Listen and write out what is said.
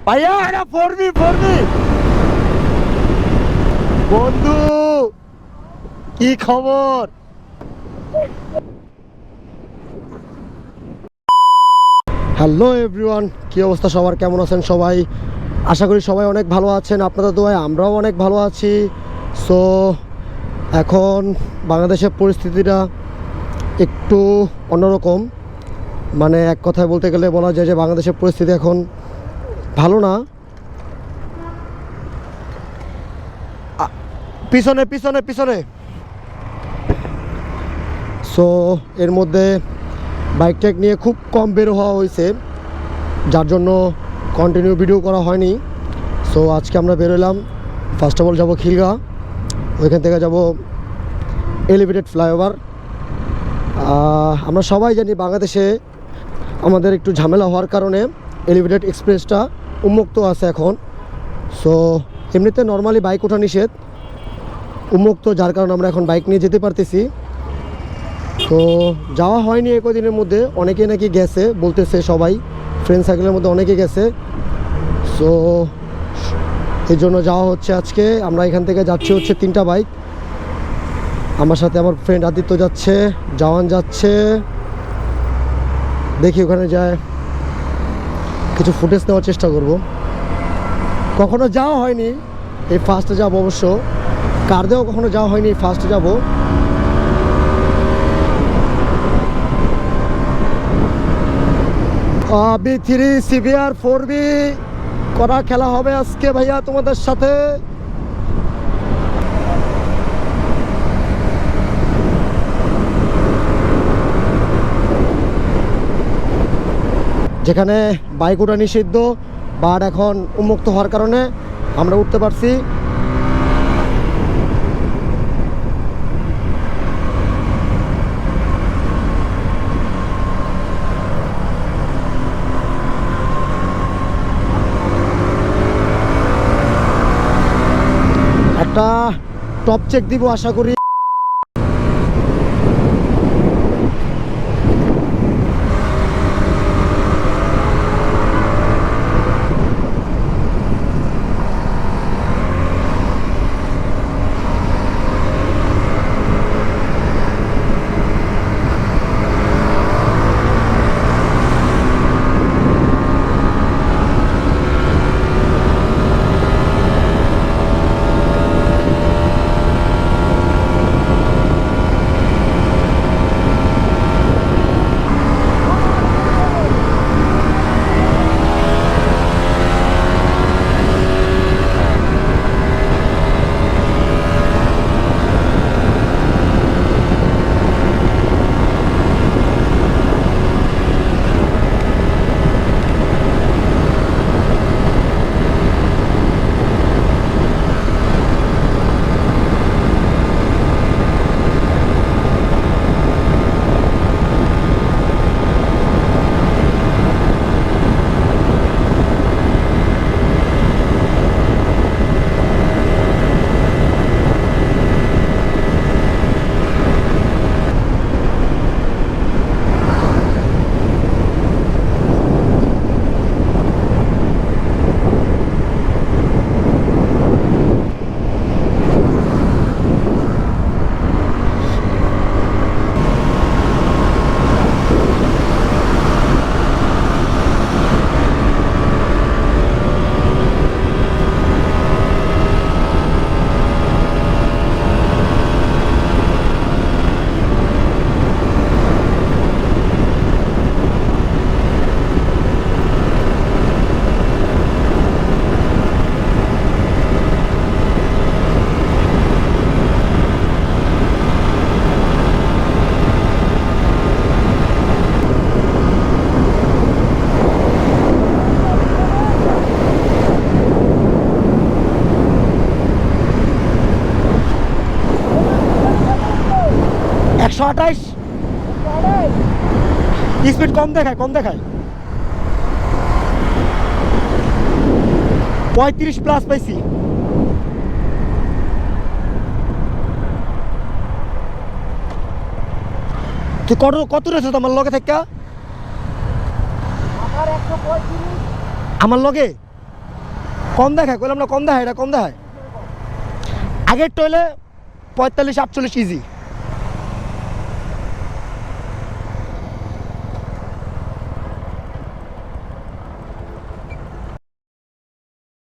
ভাইয়া এটা ফোরবি বন্ধু, কি খবর? হ্যালো এভরিওয়ান, কি অবস্থা সবার? কেমন আছেন সবাই? আশা করি সবাই অনেক ভালো আছেন। আপনাদের দোয়ায় আমরাও অনেক ভালো আছি। সো এখন বাংলাদেশের পরিস্থিতিটা একটু অন্যরকম, মানে এক কথায় বলতে গেলে বলা যায় যে বাংলাদেশের পরিস্থিতি এখন ভালো না। পিছনে পিছনে পিছনে। সো এর মধ্যে বাইক ট্যাক নিয়ে খুব কম বের হওয়া হয়েছে, যার জন্য কন্টিনিউ ভিডিও করা হয়নি। সো আজকে আমরা বেরোলাম। ফার্স্ট অফ অল যাবো খিলগা, ওইখান থেকে যাব এলিভেটেড ফ্লাইওভার। আমরা সবাই জানি বাংলাদেশে আমাদের একটু ঝামেলা হওয়ার কারণে এলিভেটেড এক্সপ্রেসটা উন্মুক্ত আছে এখন। সো এমনিতে নর্মালি বাইক ওঠা নিষেধ, উন্মুক্ত, যার কারণে আমরা এখন বাইক নিয়ে যেতে পারতেছি। তো যাওয়া হয়নি এই কদিনের মধ্যে, অনেকে নাকি গেছে বলতেছে, সবাই ফ্রেন্ড সার্কেলের মধ্যে অনেকে গেছে। সো এই জন্য যাওয়া হচ্ছে আজকে। আমরা এখান থেকে যাচ্ছি হচ্ছে 3টা বাইক। আমার সাথে আমার ফ্রেন্ড আদিত্য যাচ্ছে, জওয়ান যাচ্ছে। দেখি ওখানে যায় কিছু ফুটেজ নেওয়ার চেষ্টা করব। কখনো যাওয়া হয়নি, এই ফার্স্টে যাবো অবশ্য। কার দিয়েও কখনো যাওয়া হয়নি, ফার্স্টে যাব। B3 CBR 4B করা খেলা হবে আজকে ভাইয়া তোমাদের সাথে। যেখানে বাইক ওঠা নিষিদ্ধ, বাট এখন উন্মুক্ত হওয়ার কারণে আমরা উঠতে পারছি। একটা টপ চেক দিব আশা করি। একশো 28 স্পিড কম দেখায় 35 প্লাস পাইছি। তুই কত রয়েছে তোমার লগে থেকে? আমার লগে কম দেখায়, কইলাম না কম দেখায়, এটা কম দেখায়। আগের টয়লে 45-48 ইজি।